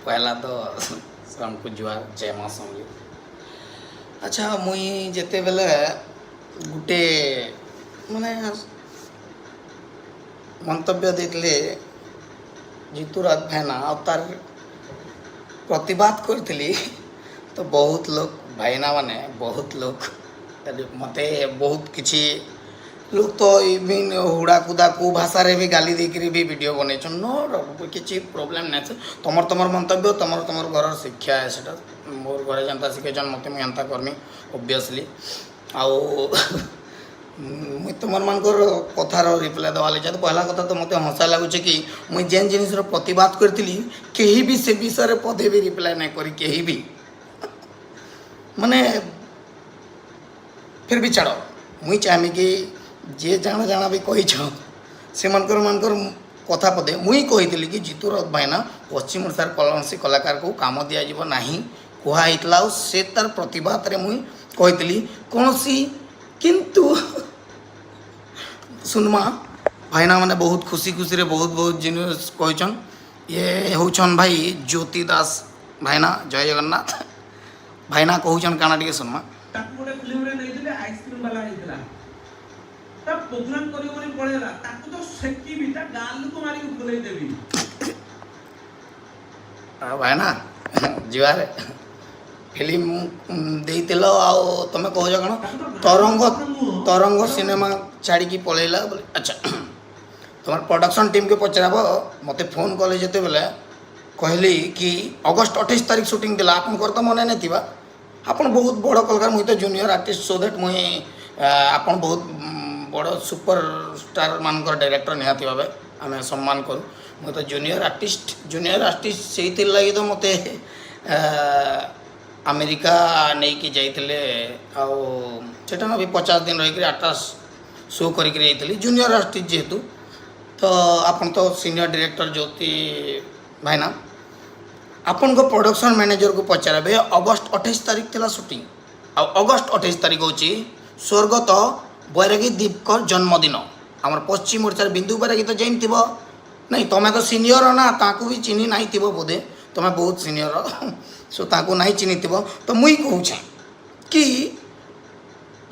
पहला तो सबको जुआर जय माँ समझे। अच्छा मुई जिते बेले गोटे माने मंतव्य देते जीतूराज भाईना और तार प्रतिवाद करी तो बहुत लोग भाईना माने बहुत लोग मते बहुत किसी लोग तो इवन हुड़ा कुदा को भाषा रे भी गाली देकर भी वीडियो बने नो किसी प्रोब्लेम नहीं तुम तुम मंतव्य तुम तुम घर शिक्षा है सेटा मोर घरे जनता शिखेचन मत मुझे एंता करमी ओबियसली आउ तुम मानकर कथार रिप्लाई देवा लगे तो पहला कथा तो मत हंसा लगुच कि मुझे जेन जिन प्रतिवाद करी कहीं भी से विषय पदे भी रिप्लाई नहीं करी कहीं भी माने फिर भी छाड़ मुई चाहमी कि जे जाना जाना भी कही से मानकर कथा पदे मुई कही कि जीतूराज भाईना पश्चिम ओडार कौन कलाकार को काम दिज्व ना कहला से तार प्रतिवाद मुई कही कौन किंतु सुनमा भाईना माने बहुत खुशी खुशी रे बहुत बहुत जिनिस कहन ये होचन भाई ज्योति दास भाईना जय जगन्नाथ भाईना कहन काना टिके सुनमा फिल्म रे नहीं आइसक्रीम वाला आइतला तब प्रोग्राम करियो मने पळेला ताकू तो सेकी बिटा गाल को मारी को फुलाई देबी भाईना जुआर फिल्म देइतिलो आ तमे कहज कण तरंग तरंग सिनेमा छाड़ी की पळेला बोले अच्छा तुम्हार प्रोडक्शन टीम के पचराब मते फोन कले जेते बेले कहली कि अगस्त 28 तारीख शूटिंग दिला आपन करता मने नै थिबा आपन बहुत बड़ कलाकार मुई तो जूनियर आर्टिस्ट सो दैट मुई आपन बहुत बड़ सुपर स्टार मानकर डायरेक्टर निहाती भावे आम सम्मान करूँ मुई तो जूनियर आर्टिस्ट से लगी तो मते अमेरिका नहीं कि जाइए आटा भी 50 दिन रही 8 शो करी जूनियर आर्टिस्ट जेहेतु तो आपन तो सीनियर डायरेक्टर ज्योति भाईना आपन को प्रोडक्शन मैनेजर को पचारे अगस्त 28 तारीख थी शूटिंग आ अगस्त 28 तारीख हूँ स्वर्गत बैरागी दीपकर जन्मदिन आमर पश्चिम ओडार बिंदु बैरागी तो जाइन थी नहीं तुम्हें तो सीनियर ना ताकू भी चिन्ह नहीं थी बोधे तुम्हें बहुत सीनियर सो ताकू नहीं चिन्ह थी तो मुई कहूँ कि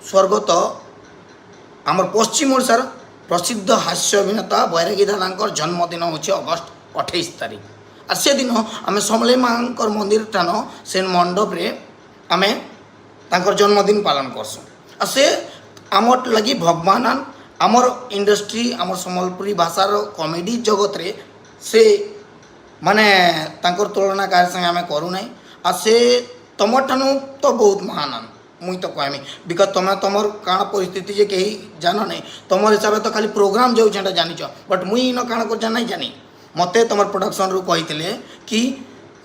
स्वर्गत आमर पश्चिम ओडार प्रसिद्ध हास्य अभिनेता बैरागी दादा जन्मदिन हूँ अगस्त 28 तारीख आ से दिन आम समले माँ मंदिर ठान से मंडप रे आम तांकर जन्मदिन पालन करसुँ आ से आमर लगी भगवान आमर इंडस्ट्री आमर सम्बलपुरी भाषार कॉमेडी जगत रे से माने तांकर तुलना कार संगे आम करूना आ से तुम ठानु तो बहुत महान मुई तो कहमी बिकज तुम तुमर काण परिस्थिति जे कहीं जान नहीं तुम हिसाब से तो खाली प्रोग्राम जो जानिच बट मुई इन काण कर नहीं जानी मते तुम प्रोडक्शन रू कही कि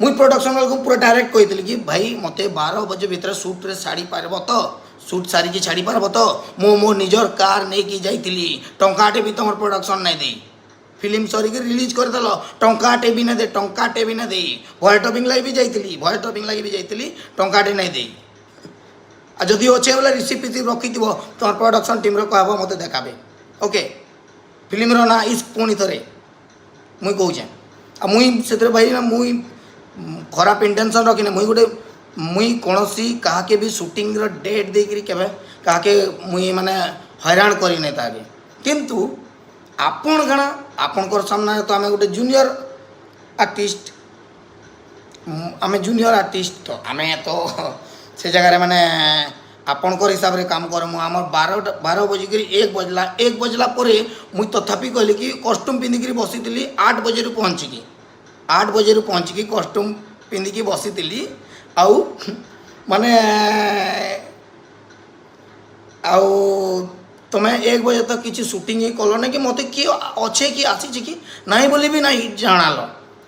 मुई प्रोडक्शन वाला को पूरा डायरेक्ट कही कि भाई मते 12 बजे भीतर शूट रे साड़ी पारब तो शूट सारी की छाड़ी पारब तो मो मो निजर कार नहीं कि जाइली टंकाटे भी तुम प्रोडक्शन नहीं दे फिल्म सरी के रिलीज करदेल टंकाटे भी नहीं दे टंकाटे भी नहीं दे भय टपिंग लगी भी जाइली भय टपिंग लगी भी जाइली टंकाटे नहीं दे आ जदि अच्छे बोले रिसिप्ट रिसिप्ट रखी तुम प्रोडक्शन टीम रो कहब मते देखाबे ओके फिल्म रो ना इस पुणी थरे मुई कहूचे आ मुई से भाई ना मुई खराब इंटेंशन रखी मुई गोटे मुई कौन सी कहा भी शूटिंग रो डेट देकर केवे कहा मुई माने हैरान करी नहीं ताके किंतु आपण गणा आपणकर सामने तो आम गोटे जूनियर आर्टिस्ट आम जूनियर आर्टिस्ट तो आम तो से जगह माने आपणकर हिसाब से काम कर आम 12 बजिक 1 बजला मुई तथापि कहली कि कस्ट्यूम पिंधिकी बसी 8 बजे पहुँचिकी 8 बजे पहुँचिकी कस्ट्यूम पिंधिकी बसी आउ माने आउ तुम्हें 1 बजे तक किसी शूटिंग ही कल ना कि मत किए अच्छे कि आसी कि नहीं बोली भी नहीं जानाल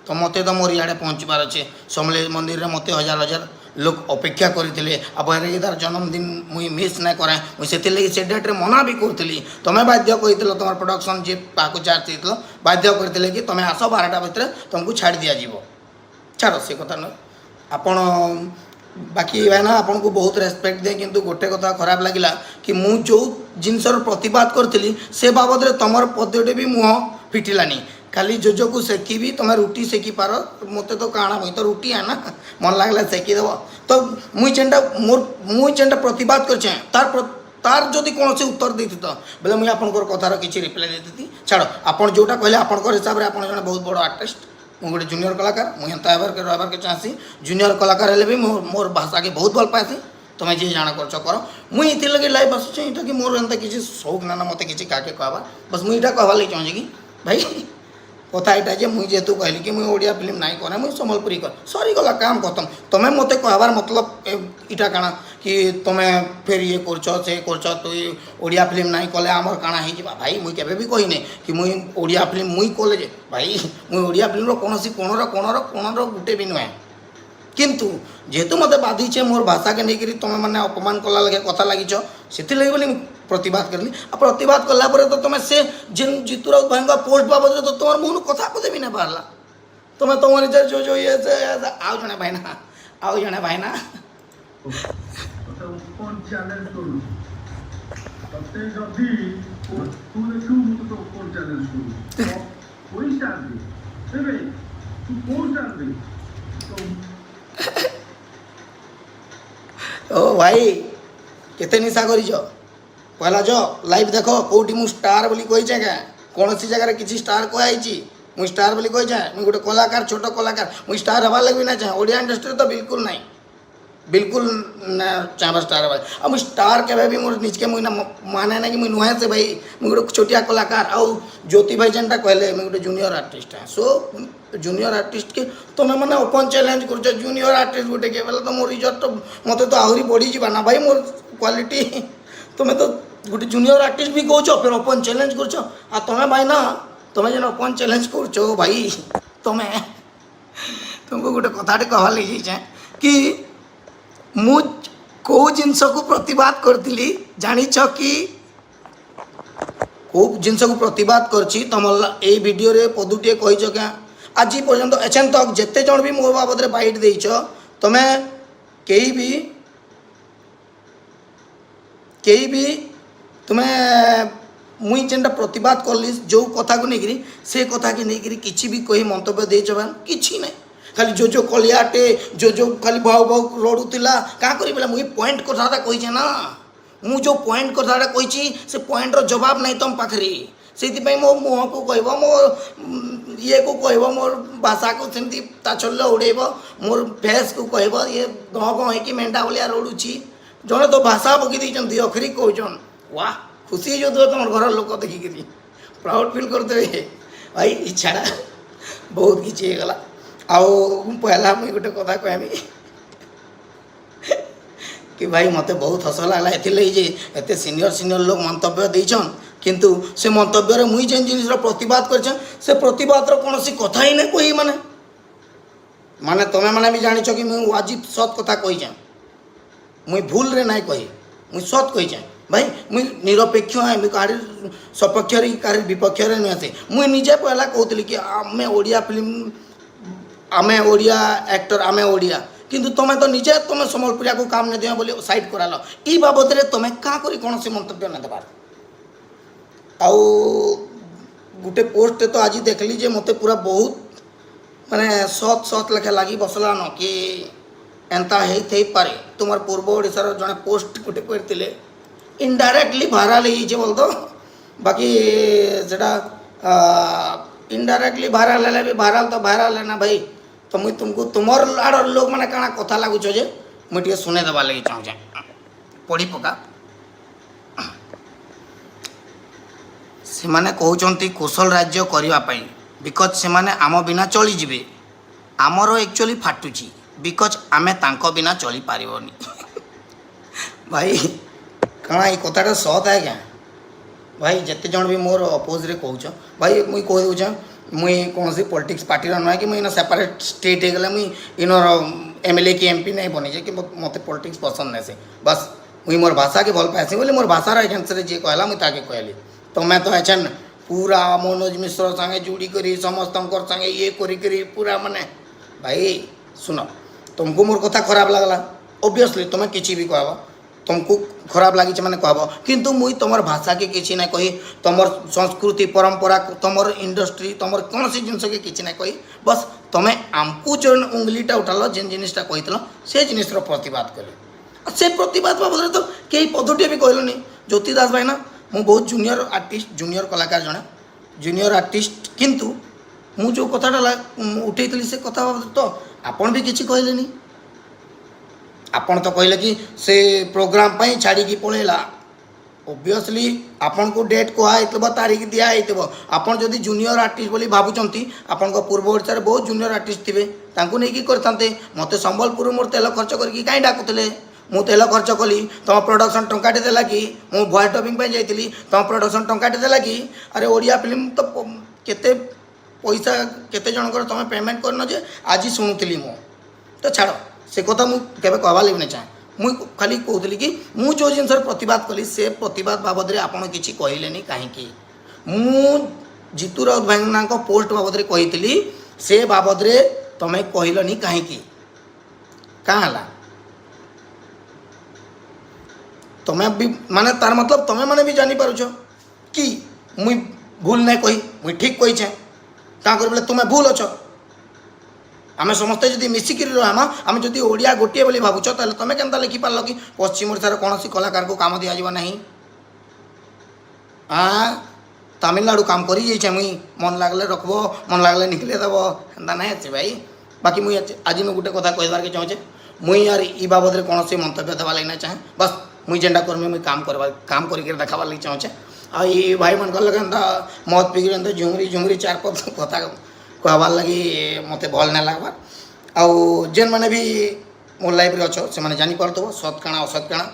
तो मत तो मोर इे पहुँचबार अच्छे समले मंदिर में मत हजार हजार लोग अपेक्षा करते बैरागी तार जन्मदिन मुई मिस नहीं करे मुझे से डेट्रे मना भी करी तुम्हें बाध्य कही तुम प्रोडक्शन जी पाक चार्ज बाध्य करते कि तुम्हें आस 12टा भितर तुमको छाड़ दिज्व छाड़ से कथा नुह आपण बाकी भाईना आपन को बहुत रेस्पेक्ट दे किंतु गोटे कथा खराब लगिला कि मु जो जिनसर प्रतिवाद करथिली से बाबद रे तमर पदटे भी मुह फिटिलानी खाली जोजो को सेकिबी तुम्हें रुटी सेकी पार मते तो काଣା मुई तो रुटी है ना मन लागला सेकी देव तो मुई चेंटा प्रतिवाद कर तार जदि कौन से उत्तर देती तो बोले मुझे आपंकर कथार किसी रिप्लाई देती छाड़ आपड़ जोटा कहले आपंकर हिसाब से आप जन बहुत बड़ आर्टिस्ट मुझे गोटे जूनियर कलाकार मुझे एंता रहा के चाहसी जूनियर कलाकार हेले भी मोर भाषा के बहुत भल पासी तुम्हें जी जाना कर मुई इति लगे लाइव आसुचे इटा कि मोर एंता किसी शौक ना ना मते किसी काके कहबा बस मुई इटा कहबा लगे चाहूँ कि भाई कथा यहाँ जे मुझे जेहेतु कहली कि मुझे ओडिया फिल्म नाई करे मुझे सम्बलपुरी कर सरी गला काम खत्म तुम्हें मत कहबार मतलब इटा काଣା कि तुम्हें फिर ये कर तुई ओडिया फिल्म नाई कले आमर काଣା हो भाई मुई केबे भी कहीने कि मुई ओडिया फिल्म मुई कले जे भाई मुई ओडिया फिल्म कौन कोणर गुटे भी नुहे किंतु जेहेतु मत बाधिचे मोर भाषा के नहीं तुम्हें मैंने अपमान कला लगे कथा लगिच से लगे बोली प्रतिवाद करली आ प्रतिवाद कलापर तो तुम्हें से जिन जितुराउत भाई पोस्ट बाबद तो तुम मुहन कथा को भी नहीं पारला तुम्हें तुम जो ये आउ जने भाई ना कौन चैलेंज करू तते जदी तू देखू मु तो कौन चैलेंज करू कोई स्टार दे ए भाई तू कौन स्टार दे ओ भाई केते निशा करिछ पहला जो लाइव देखो कोटी मु स्टार बोली कहि छै क्या कौन सी जगह किसी स्टार को आई मु स्टार बोली कहि छै मु गोटे कलाकार छोट कलाकार मु स्टार हवा लगे ना चाहे ओडिया इंडस्ट्री तो बिल्कुल नहीं बिल्कुल ना चाहबा स्टार हवा अब मु स्टार के भी मोर निज के मुई ना माने ना कि मुई नुहे से भाई मु गोटे छोटिया कलाकार आउ ज्योति भाई जेनटा कहले मु गोटे जूनियर आर्टिस्ट है सो जूनियर आर्टिस्ट के तुम्हें मैंने ओपन चैलेंज कर जूनियर आर्टिस्ट गोटे के बोले तो मोर इज्जत तो मत तो आहरी बढ़ी जा ना भाई मोर क्वालिटी तुम्हें तो गोटे जूनियर आर्टिस्ट भी कहो फिर ओपन चैलेंज कर तुम्हें भाई ना तुम्हें जेन ओपन चैलेंज कर भाई तुम्हें तुमको गोटे कथाटे कहवा लगी कि मु कौ जिनस को प्रतिवाद करी जानिछ कि कौ जिनस को प्रतिवाद करछि तुम ए वीडियो रे पदुटे कहिछ क्या आज पर्यंत एचेन तक जिते जन भी मो बाबद बाइट देछ तुम्हें कई भी तुम्हें मुई जेनटा प्रतिवाद करली जो कथा को लेकिन से कथा के लेकिन किसी भी कही मंतव्य देछ किसी नहीं खाली जो कलियाटे जो खाली भाव भाव रड़ुला क्या कर मुई पॉइंट कथाटा कही ना मु जो पॉइंट कथाटा कही से पॉइंट जवाब नहीं तुम पाखे से मो मुह को कह मो ये को कह मोर भाषा को सेमती ताचल्य उड़ेब मोर फेस को कह ये गह गह कि मेंढा भलिया रड़ुची जड़े तो भाषा पकई देती अखरी कहन वाह खुशी जो तुम घर लोक देखिक प्राउड फिल करते भाई छाड़ा बहुत किसी गला आउ पहला मुझे गोटे कथा कहमी कि भाई मत बहुत हस लगला एत सीनियर लोग मंतव्य देछन किंतु से मंतव्य मुई जेन जिनिस प्रतिवाद कर से प्रतिवाद कौन सी कथा ही नहीं कही माने तुम्हें मैंने भी जानिछ कि मुझे आज सत कथा कही मुई भूल रे नहीं कही मुई सत कही भाई मुई निरपेक्ष है मुई कहार सपक्ष कहार विपक्ष नुहे से मुई निजे पहला कहती कि आमे ओडिया फिल्म आमे ओडिया एक्टर आमे ओडिया किंतु तुम्हें तो निजे तुम्हें सम्बलपुरिया को काम नहीं दिया बोली साइड कराल ई बाबद तुम्हें क्या करी कौन से मंतव्य न देवार आउ गोटे पोस्ट तो आज देखली जे मते पूरा बहुत माने सत लेखा लगी बसला न कि एंता है पारे तुम पूर्व ओडिशार जड़े पोस्ट गोटे करते इनडायरेक्टली भाइराल हो बोल दो बाकी सेटा इनडायरेक्टली भाइराल है भी भाइराल तो भाइराल है ना भाई तो मुझे तुमको तुमर आड़ लोग मैंने काଣା कथा लगुच जे मुझे शुणे देवा लगी चाहूँ पढ़ी पका से माने कहते कौशल राज्य करने बिकज से माने आम बिना चली जीवे आमर एक्चुअली फाटुची बिकज आमे तांको बिना चली पारिबनी भाई काଣା ये कथाटा सत है क्या भाई जिते जन भी मोर अपोज रे कहूछ भाई मुई कह दूचे मुई कौन सी पॉलिटिक्स पार्टी नुहे कि मुझे सेपरेट स्टेट हो मुई इनर एमएलए की एमपी नहीं बनी कि मत पॉलिटिक्स पसंद नहीं से बस मुई मोर भाषा के भल पासी बोली मोर भाषार एगेंस्ट जी कहला मुई ताके कहली तो मैं तो एचन पूरा मनोज मिश्र संगे जुड़ी करी समस्त संगे ये करी पूरा माने भाई सुन तुमको मोर कथा खराब लगला ऑब्वियसली तुम्हें किसी भी कहब तुमको खराब लगी मैंने कहब किंतु मुई तुमर भाषा के किसी ना कही तुमर संस्कृति परंपरा तुमर इंडस्ट्री तुमर कौन सी जिनस के किसी ना कही बस तुम्हें आमको जो उंगलीटा उठाल जिन जिनटा कही से जिनर प्रतिवाद कले से प्रतिवाद बाबद तो कई पदटे भी कहलनि ज्योति दास भाई ना मु बहुत जूनियर आर्टिस्ट जूनियर कलाकार जड़े जूनियर आर्टिस्ट किंतु मु जो कथाटा उठे से कथा बाबद तो आपण भी किसी कहले आपण तो कहले कि से प्रोग्राम पर छाड़ी पलैला ओबियसली आपन को डेट कह तारीख दिखाई आपन जदि जूनियर आर्टिस्ट बोली भावुंट आपण पूर्व ओडिशा बहुत जूनियर आर्टिस्ट थे नहीं करते मत संबलपुर मोर तेल खर्च करके कहीं डाकुले मु तेल खर्च कली तुम प्रोडक्शन टंकाटे देला कि मु वॉइस डबिंग जाइली तुम प्रोडक्शन टंकाटे देला कि अरे ओडिया फिल्म तो केते पैसा केते जनकर तुम पेमेंट करन जे आज शुणुली मु तो छाड़ से कथा मुझे कहवा लगे नहीं चाहे मुई खाली कहूली कि मु जो जिन प्रतिवाद कली से प्रतिवाद बाबद में आपड़ किसी कहले कहीं मु जीतू राउत भाई पोस्ट बाबद में कही से बाबद में तुम्हें कहलनी कहीं क्या तुम्हें भी माने तार मतलब तुम्हें मैंने भी जानी पारुछ कि मुई भूल नहीं कही मुई ठीक कही क्या कर तुम्हें भूल अच्छ आम समस्ते जब मिसिक रहा आम जब ओडिया गोटे बोली भावुच तो तुम्हें केन्ता लिखिपार कि पश्चिम ओडिशार कौन कलाकार को काम दिज्व ना तमिलनाडु काम कर मुई मन लगले रखब मन लगले निकले देव एंता ना अच्छे भाई बाकी मुई आज मैं गोटे कथा कहबार के चाहूँचे मुई यार ई बाबद में कौन मंतव्य देवा लगे ना चाहे बस मुई जेनटा करमी मुई काम करके देखाबार लगे चाहूँचे आई भाई मन लगे मत पिकी झुमरी झुमरी चार पद कथा कहबार लगी मत भल ना लगबार आउ जेन मैंने भी मोर लाइफ अच्छ से मैंने जानीपार सत काଣା असत काଣା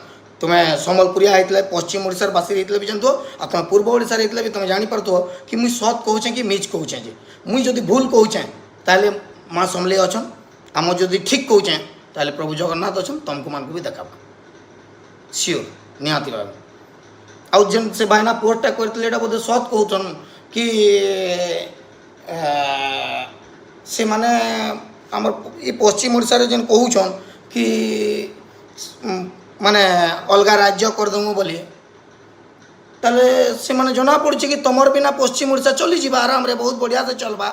तुम्हें सम्बलपुरिया होते पश्चिम ओडिशार बासी होते भी जानते आ तुम पूर्व ओडिशार होते भी तुम्हें जानीपार कि मुई सत कहूँ कि मिच कहूँ जे मुई जदि भूल कहूँ ताले माँ समले अच्छन आम जदि ठीक कहूँ ताले प्रभु जगन्नाथ अच्छन तुमको मान को भी देखा सियोर निहाती भाव आउ जेन से भाईना पोस्टा करते बोधे सत कहून कि से माने आमर ये पश्चिम ओडिशा रे जेन कहूछन कि माने अलग राज्य करदेमु बोली ताले से माने जना पड़ी कि तुमर बिना पश्चिम ओडिशा चली जीवा आराम रे बहुत बढ़िया से चलबा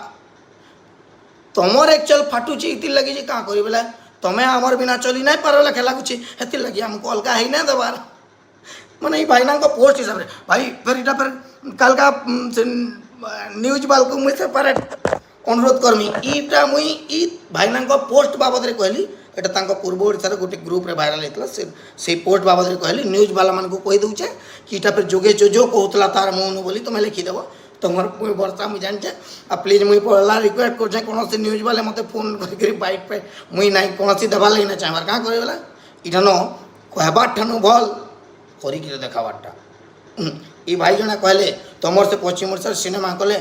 तुमर एक्चुअल फाटुची इति लगी जे का करी बेला तुम्हें आमर बिना चली नहीं पार लेखे लगुच हेती लगी हमको अलग ही ना देवार माने भाईना पोस्ट हिसाब से भाई फिर इटा फिर कल का न्यूज बाल को मुझे सेपरेट अनुरोध करमी ईटा मुई ई भाईना पोस्ट बाबद में कहली एटा पूर्व ओडिशा गोटे ग्रुप रे वायरल होता से पोस्ट बाबद में कहली न्यूज बाला मान को कही दूचे कि इटा फिर जोगे जो कहला तार मुँह बोली तुम्हें लिखिदेव तुम वर्षा मुझे जाने आ प्लीज मुई पढ़ला रिक्वेस्ट कर कौन से न्यूज वाले मत फोन कर बाइक पे मुई ना कौन देवा लगे ना चाहबार क्या करेगा इटा न कहबार ठानु भल कर देखाबारटा ये भाई जना कहले तुम से पश्चिम ओडिशा सिनेमा कले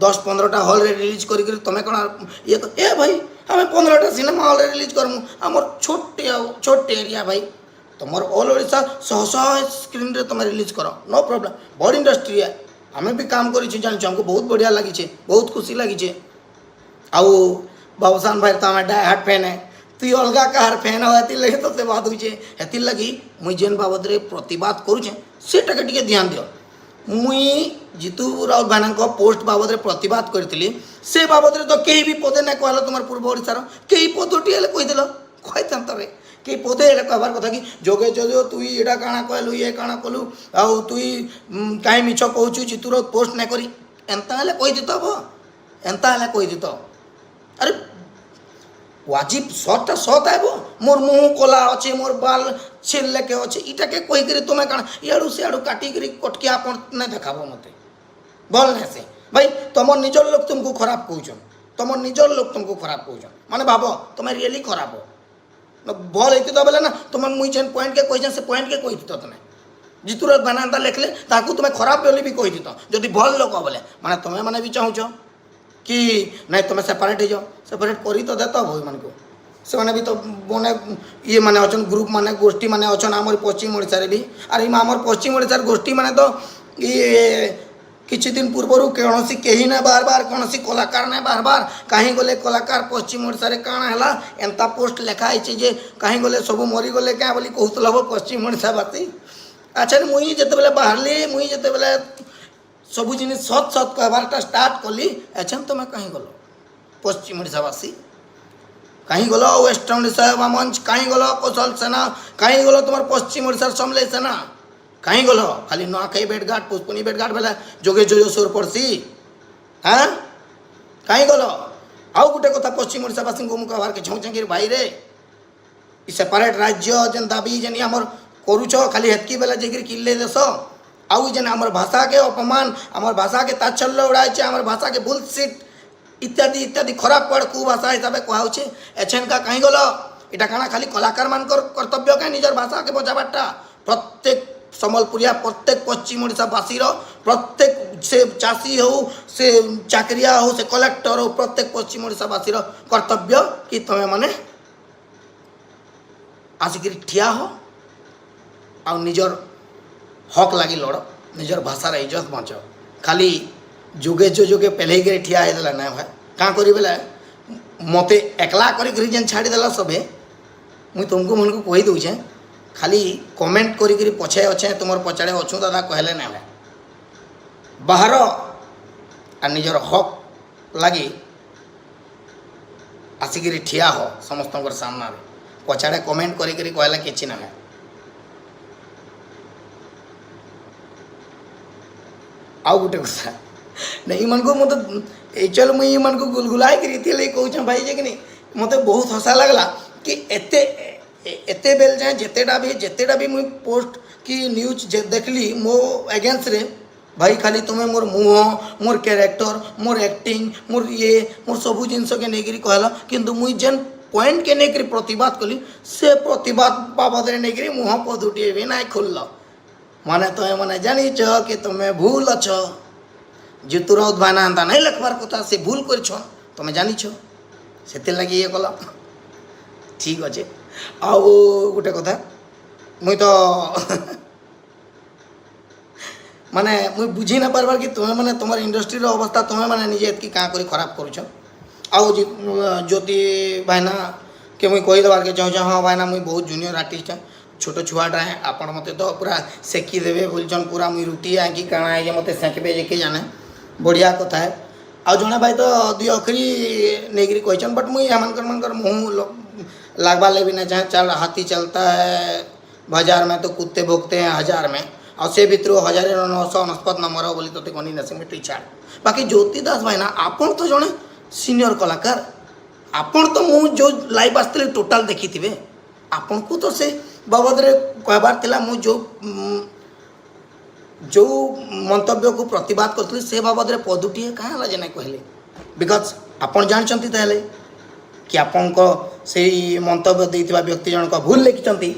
10-15टा हॉल रे रिलीज कर तुम्हें कौन ये ए भाई आम 15टा सिनेमा हॉल रे रिलीज करमु आमर छोटे एरिया भाई तुम ऑल ओडिशा 100 स्क्रीन रे तुम रिलीज कर नो प्रॉब्लम बड़ इंडस्ट्री है आम भी काम कर जानी हमको बहुत बढ़िया लगी बहुत खुशी लगी आउ बाबूसान भाई तो आम डाई हार्ट फैन है तु अलग कहार फैन हो लगे तो से बात होती लगी मुई जेन बाबद में प्रतिवाद करुचे सेटा के ध्यान दियो मुई जीतू राउत भाईना पोस्ट बाबद में प्रतिवाद करी से बाबद में तो कहीं भी पदे ना कहल तुम पूर्व ओडिशार कई पदटी कहीदेल कही कई पदे कहबार कथा कि जोगे जो तुई एटा काଣା कहलु ये काଣା कलु आउ तुई कहीं मिछ कहूँ जीतू राउत पोस्ट ना करी एंता हेले कही दित हम एंता हेले कही दित अरे वाजिब सतटा सत आब मोर मुँह कला अच्छे मोर बाल छेलेके अच्छे इटा के कहीकि तुम्हें काଣା इाड़ू सियाड़ू काटिक कटकिया नहीं देखाब मत भल ना से भाई तुम निजर लोक तुमको खराब कहन तुम निजर लोक तुमको खराब कहन माने भाव तुम्हें रियली खराब हो भल होती तो बोले ना तुम मुई जेन पॉइंट के कही से पॉइंट के कही दित तुम्हें जीतूर बनाता लिखले ताकू तुम्हें खराब बोली भी कही दित जदि भल लोक बोले माने तुम्हें मैंने भी चाहूच कि नहीं तुम्हें सेपरेट हो सेपरेट कर तो देता भाई मान को से मैंने भी तो मैंने ये मैंने अच्छन ग्रुप माने गोष्ठी माने अच्छन आम पश्चिम ओडिशा भी अरे आम पश्चिम ओडिशार गोष्ठी माने तो ये किछि दिन पूर्व कौन कहीं ना बार बार कौन कलाकार ना बार बार कहीं गले कलाकार पश्चिम ओडिशा रे काण हैला एंता पोस्ट लिखाई जे कहीं गले सब मरीगले क्या बोली कहूल हम पश्चिम ओडिशावासी। अच्छा मुई जिते बाहरली मुई जिते सब जिन सत सत कहबारटा स्टार्ट कली अच्छा तुम कहीं गल पश्चिम ओडिशावासी कहीं गल वेस्टर्न ओडिशा मंच कहीं गल कौशल सेना कहीं गल तुम पश्चिम ओडिशा समले सेना कहीं गल खाली नुआखाई भेटघाट पुष्पनी भेटघाट बेला जोगे जो सोर पड़सी हाँ कहीं गल आउ गोटे कथा पश्चिम ओडिशावासी को मुझे कहबार के चाहूँ भाई रे सेपरेट राज्य जेन दाबी जेन आमर करुच खाली हेतकी बेला जाकर किले देश आउ जेन आमर भाषा के अपमान आमर भाषा के ताच्छल्य उड़ाई आमर भाषा के बुलशिट इत्यादि इत्यादि खराब पड़ कुभाषा हिसाब से कहुचे एछेन का कहीं गल इटा काना खाली कलाकार मान कर्तव्य क्या निजर भाषा के बचाबाटा प्रत्येक सम्बलपुरिया प्रत्येक पश्चिम ओडिशावासीर प्रत्येक से चाषी हो से चाकरिया हो से कलेक्टर हो प्रत्येक पश्चिम ओडिशावासीर कर्तव्य कि तुम्हें माने आसिक ठिया हो आ निजर हक लगी लड़ निजर भाषार इज्जत बच खाली जुगे जो पहले के ठिया होता ना भाई क्या करी बेला मत एकला कर छाड़देला सबे मुई तुमको मन को कही दूचे खाली कमेंट करी पछे अच्छे तुम पचाड़े अच्छु दादा कहले ना भाई बाहर आ निजर हक लगी आसिक ठिया हो समस्त सामना पछाड़े कमेंट करी कहला कि ना भाई आउ गोटे कथा नहीं मन को मत चल मुई मन को गुलगुलाई करी कहूँ भाई जे कि नहीं मत बहुत हसा लगला कि एते बेल जाए जितेटा भी मुई पोस्ट की न्यूज देखली मो एगेंस्ट रे भाई खाली तुम्हें मोर मुँह मोर कैरेक्टर मोर एक्टिंग मोर ये मोर सबू जिनस के नहीं कहला किंतु मुई जेन पॉइंट के नहीं प्रतिवाद कली से प्रतिवाद बाबद नहीं मुँह पदुटे भी ना खुल्ल माने तुम्हें मैंने जानीच कि तुम्हें भूल अच्छ जितुराउत भाईना एंता नहीं लिखबार कथा से भूल कर तुम्हें जानीच से लगे ये कल ठीक अच्छे आउ गोटे कथा मुई तो माने मुई बुझी ना पारबार कि तुम्हें माने तुम इंडस्ट्री अवस्था तुम्हें माने निजे एतकी क्या कर खराब करुच आउ ज्योति भाईना के मुई कहीदेबार के चाहूँ हाँ भाईना मुई बहुत जूनियर आर्टिस्ट है छोट छुआटा है आपण मत तो पूरा सेकी देवे बोलचन पूरा मुई रुटी आँकि काଣା है मत सेकबे जे के जाने बढ़िया कथा है आ जड़े भाई तो दुई अखरी नहीं कहन बट मुई मनकर मुँह लगवा ले भी ना चाहे चल हाथी चलता है बाजार में तो कुत्ते भोगते हैं 1000 में और से भितर 1999 नंबर बोली तो कनी नसी मिट्टी छाड़ बाकी ज्योति दास भाई ना आपन तो जड़े सीनियर कलाकार आपन तो मु जो लाइव आसते टोटाल देखी थे आपन को तो से बाबद कहबार थिला मु जो मंतव्य को प्रतिवाद करथली से बाबद पदुटी कहाँ है जे कहले बिकज आपन जानचंती ताले कि आपन को से मंतव्य देइथिबा व्यक्ति जनक भूल लिखिचंती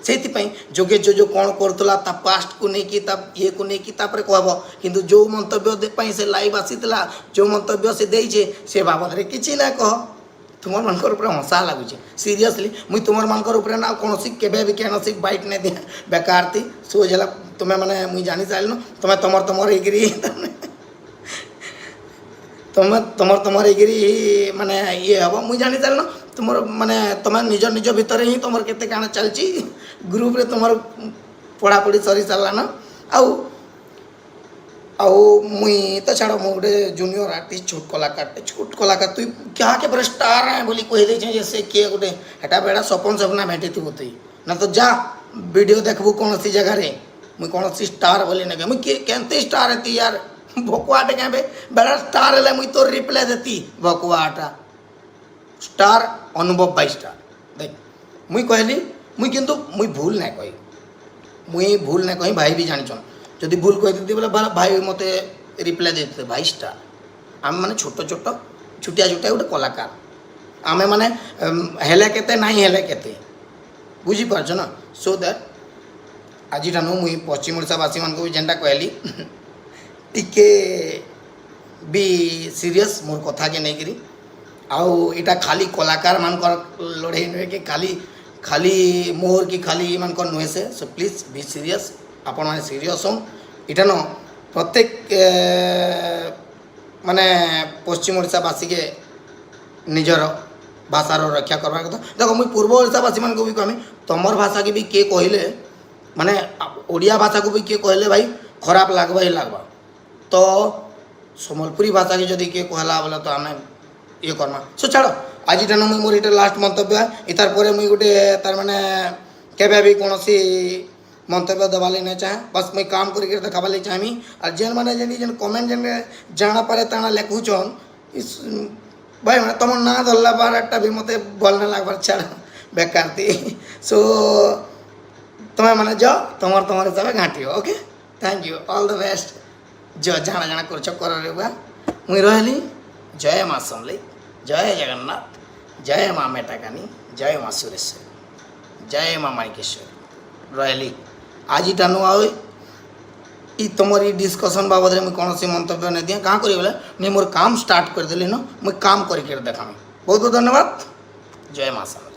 से जोगे जो कौन करुला पास्ट को लेकिन ये को लेकिन कहब किंतु जो मंतव्य से लाइव आसीला जो मंतव्य से देइछे से बाबद रे किछि ना कह तुम मानकर ऊपर हंसा लगुचे सीरियसली मुई तुम मानकर ऊपर ना कौन केवे भी कौन बाइट नहीं दिए बेकार थी सोच है तुम्हें मैंने मुई जानी सारिन तुम्हें तुम एग्री तुम एग्री माने ये हम मुई जानी सारिन तुम माने तुम निज निज भितर ही तुम केते काना चलची ग्रुप रे तुम पढ़ापढ़ी सरी सारान आउ मुई तो छाड़ मु गोटे जूनियर आर्टिस्ट छोट कलाकार तु क्या के पर स्टार है बोली कही दे जैसे किए गोटे हेटा बेड़ा सपन सपना भेटी थी तुई ना तो जा वीडियो देखबू कौन सी जगह रे मुई कौन सी स्टार बोली ना मुई केनते स्टार है यार भकुआट क्या बेड़ा स्टार है मुई तो रिप्लाई देती भकुआटा स्टार अनुभव बाई स्टार देख मुई कहली मुई किंतु मुई भूल ना कही भाई भी जानी जदि भूल कही बोले भाई मत रिप्लाई देते भाई स्टार आम मैंने छोट छोट छुटिया छुटिया गोटे कलाकार आमे मैंने हेले केते नहीं हेले केते बुझी पारछ ना सो दैट आज मुई पश्चिम ओडिशावासी मान को भी जेनटा कहली टिके भी सीरियस मोर कथा के नहीं करी आउ इटा खाली कलाकार मान लड़ाई नुहे कि खाली मोर कि खाली मान नुहे से सो प्लीज बी सीरियस आपण मैंने सीरियस हो इटा न प्रत्येक माने पश्चिम ओडिशावासी के निजर भाषार रक्षा करवा कथा देख मुई पूर्व ओडिशावासी मान को भी कहमी तुमर भाषा के भी किए कहले माने ओडिया भाषा को भी किए कहले भाई खराब लगवा ही लगवा तो सम्बलपुरी भाषा के जदि किए कहला बोले तो आम ये करमा सो छाड़ आज ठान मुई मोर ये लास्ट मंतव्य इतार पर मुई गोटे तार माने केबे भी कौन मंतव्य देवा नहीं चाहे बस मुई काम करके देखावा चाहमी और जेन मैंने जेन कमेंट जेन जाना पारे ताना लिखुचन इस भाई मैंने तुम ना धरला बार भी मत भल ना लगवार छाड़ बेकार थी सो तुम्हें मैंने जाओ तुम्हारे हिसाब से घाटी okay thank you all the best जो जाना जाना कर मुई रही जय माँ समली जय जगन्नाथ जय माँ मेटाकानी जय माँ सुरेश्वरी जय माँ माणिकेश्वरी रही आज टानु आई तुमर डिस्कसन बाबद में कौन सी मंतव्य नहीं दिए कहाँ करी बोले नहीं मोर काम स्टार्ट करदेली न मुझे काम करके देखामी बहुत बहुत धन्यवाद जय माँ समली।